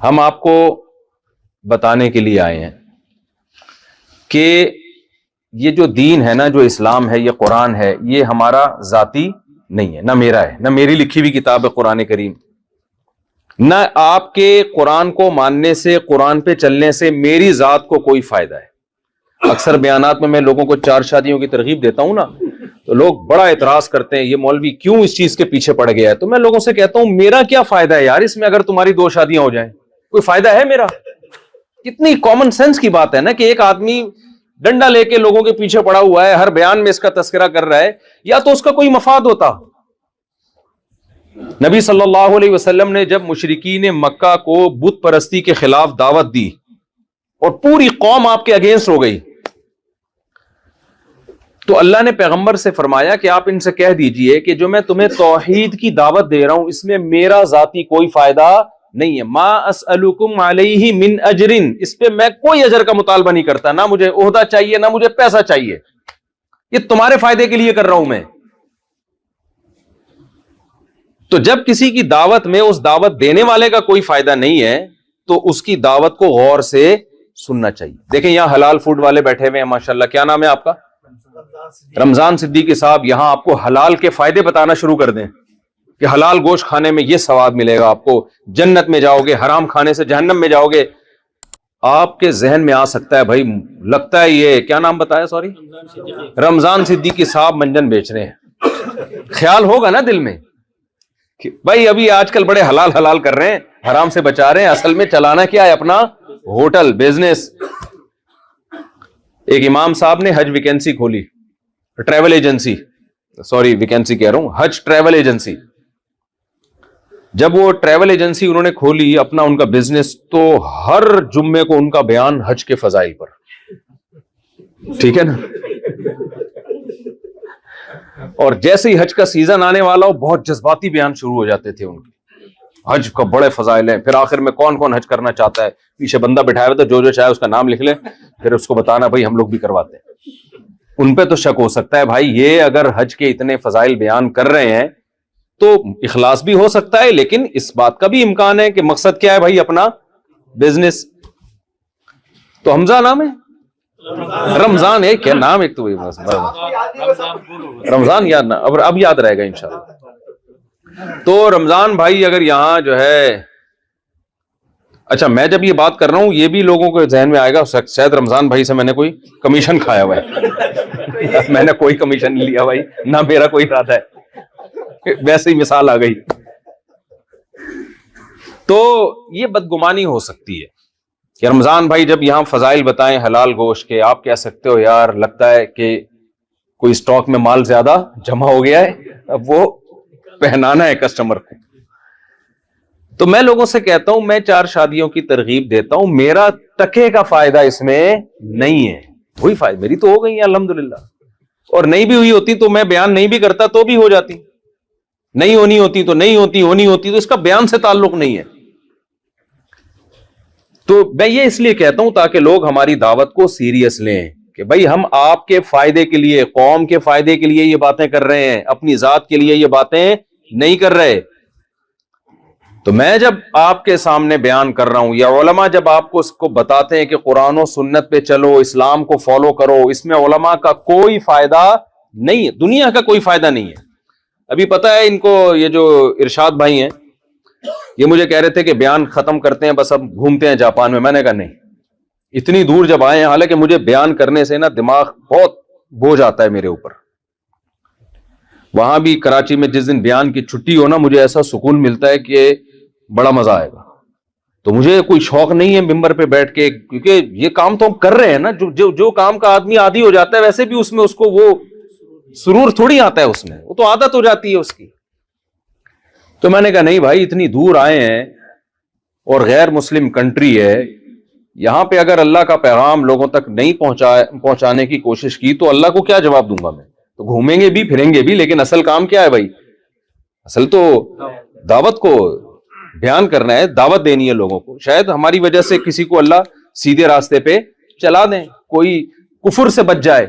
ہم آپ کو بتانے کے لیے آئے ہیں کہ یہ جو دین ہے نا، جو اسلام ہے، یہ قرآن ہے، یہ ہمارا ذاتی نہیں ہے، نہ میرا ہے، نہ میری لکھی ہوئی کتاب ہے قرآن کریم، نہ آپ کے قرآن کو ماننے سے، قرآن پہ چلنے سے میری ذات کو کوئی فائدہ ہے۔ اکثر بیانات میں لوگوں کو 4 شادیوں کی ترغیب دیتا ہوں نا، تو لوگ بڑا اعتراض کرتے ہیں، یہ مولوی کیوں اس چیز کے پیچھے پڑ گیا ہے؟ تو میں لوگوں سے کہتا ہوں میرا کیا فائدہ ہے یار اس میں، اگر تمہاری 2 شادیاں ہو جائیں کوئی فائدہ ہے میرا؟ کتنی کامن سینس کی بات ہے نا کہ ایک آدمی ڈنڈا لے کے لوگوں کے پیچھے پڑا ہوا ہے، ہر بیان میں اس کا تذکرہ کر رہا ہے، یا تو اس کا کوئی مفاد ہوتا۔ نبی صلی اللہ علیہ وسلم نے جب مشرکین مکہ کو بت پرستی کے خلاف دعوت دی اور پوری قوم آپ کے اگینسٹ ہو گئی، تو اللہ نے پیغمبر سے فرمایا کہ آپ ان سے کہہ دیجئے کہ جو میں تمہیں توحید کی دعوت دے رہا ہوں اس میں میرا ذاتی کوئی فائدہ نہیں ہے۔ ما اسألکم علیہ من اجر، اس پہ میں کوئی اجر کا مطالبہ نہیں کرتا، نہ مجھے عہدہ چاہیے نہ مجھے پیسہ چاہیے، یہ تمہارے فائدے کے لیے کر رہا ہوں میں۔ تو جب کسی کی دعوت میں اس دعوت دینے والے کا کوئی فائدہ نہیں ہے تو اس کی دعوت کو غور سے سننا چاہیے۔ دیکھیں یہاں حلال فوڈ والے بیٹھے ہوئے ہیں ماشاءاللہ، کیا نام ہے آپ کا؟ رمضان صدیقی صاحب، یہاں آپ کو حلال کے فائدے بتانا شروع کر دیں کہ حلال گوشت کھانے میں یہ ثواب ملے گا، آپ کو جنت میں جاؤ گے، حرام کھانے سے جہنم میں جاؤ گے۔ آپ کے ذہن میں آ سکتا ہے بھائی لگتا ہے یہ کیا نام بتایا، سوری، رمضان صدیقی صاحب منجن بیچ رہے ہیں۔ خیال ہوگا نا دل میں کہ بھائی ابھی آج کل بڑے حلال کر رہے ہیں، حرام سے بچا رہے ہیں، اصل میں چلانا کیا ہے؟ اپنا ہوٹل بزنس۔ ایک امام صاحب نے حج ویکینسی کھولی، ٹریول ایجنسی، سوری ویکینسی کہہ رہا ہوں، حج ٹریول ایجنسی۔ جب وہ ٹریول ایجنسی انہوں نے کھولی اپنا ان کا بزنس، تو ہر جمعے کو ان کا بیان حج کے فضائل پر، ٹھیک ہے نا؟ اور جیسے ہی حج کا سیزن آنے والا ہو بہت جذباتی بیان شروع ہو جاتے تھے ان کے، حج کا بڑے فضائل ہیں، پھر آخر میں کون کون حج کرنا چاہتا ہے، پیچھے بندہ بٹھایا ہوا تو جو چاہے اس کا نام لکھ لے، پھر اس کو بتانا بھائی ہم لوگ بھی کرواتے ہیں۔ ان پہ تو شک ہو سکتا ہے بھائی یہ اگر حج کے اتنے فضائل بیان کر رہے ہیں تو اخلاص بھی ہو سکتا ہے، لیکن اس بات کا بھی امکان ہے کہ مقصد کیا ہے بھائی؟ اپنا بزنس۔ تو حمزہ نام ہے، رمضان ہے کیا نام؟ ایک تو رمضان یاد نہ، اب یاد رہے گا انشاءاللہ۔ تو رمضان بھائی اگر یہاں جو ہے، اچھا میں جب یہ بات کر رہا ہوں یہ بھی لوگوں کو ذہن میں آئے گا شاید رمضان بھائی سے میں نے کوئی کمیشن کھایا ہوا ہے۔ میں نے کوئی کمیشن نہیں لیا بھائی، نہ میرا کوئی ارادہ ہے، ویسے ہی مثال آ گئی۔ تو یہ بدگمانی ہو سکتی ہے کہ رمضان بھائی جب یہاں فضائل بتائیں حلال گوشت کے، آپ کہہ سکتے ہو یار لگتا ہے کہ کوئی اسٹاک میں مال زیادہ جمع ہو گیا ہے، اب وہ پہنانا ہے کسٹمر کو۔ تو میں لوگوں سے کہتا ہوں میں 4 شادیوں کی ترغیب دیتا ہوں، میرا ٹکے کا فائدہ اس میں نہیں ہے، وہی فائدہ میری تو ہو گئی ہے الحمدللہ، اور نہیں بھی ہوئی ہوتی تو میں بیان نہیں بھی کرتا تو بھی ہو جاتی، نہیں ہونی ہوتی تو نہیں ہوتی، ہونی ہوتی تو اس کا بیان سے تعلق نہیں ہے۔ تو میں یہ اس لیے کہتا ہوں تاکہ لوگ ہماری دعوت کو سیریس لیں کہ بھائی ہم آپ کے فائدے کے لیے، قوم کے فائدے کے لیے یہ باتیں کر رہے ہیں، اپنی ذات کے لیے یہ باتیں نہیں کر رہے۔ تو میں جب آپ کے سامنے بیان کر رہا ہوں یا علماء جب آپ کو اس کو بتاتے ہیں کہ قرآن و سنت پہ چلو، اسلام کو فالو کرو، اس میں علماء کا کوئی فائدہ نہیں ہے، دنیا کا کوئی فائدہ نہیں ہے۔ ابھی پتہ ہے ان کو یہ جو ارشاد بھائی ہیں یہ مجھے کہہ رہے تھے کہ بیان ختم کرتے ہیں بس اب گھومتے ہیں جاپان میں نے کہا نہیں، اتنی دور جب آئے ہیں، حالانکہ مجھے بیان کرنے سے نا دماغ بہت بوجھ آتا ہے میرے اوپر، وہاں بھی کراچی میں جس دن بیان کی چھٹی ہو نا مجھے ایسا سکون ملتا ہے کہ بڑا مزہ آئے گا۔ تو مجھے کوئی شوق نہیں ہے ممبر پہ بیٹھ کے، کیونکہ یہ کام تو ہم کر رہے ہیں نا، جو کام کا آدمی عادی ہو جاتا ہے ویسے بھی اس میں اس کو وہ سرور تھوڑی آتا ہے، اس میں وہ تو عادت ہو جاتی ہے اس کی۔ تو میں نے کہا نہیں بھائی اتنی دور آئے ہیں اور غیر مسلم کنٹری ہے، یہاں پہ اگر اللہ کا پیغام لوگوں تک نہیں پہنچانے کی کوشش کی تو اللہ کو کیا جواب دوں گا میں؟ تو گھومیں گے بھی پھریں گے بھی، لیکن اصل کام کیا ہے بھائی؟ اصل تو دعوت کو بیان کرنا ہے، دعوت دینی ہے لوگوں کو۔ شاید ہماری وجہ سے کسی کو اللہ سیدھے راستے پہ چلا دیں، کوئی کفر سے بچ جائے،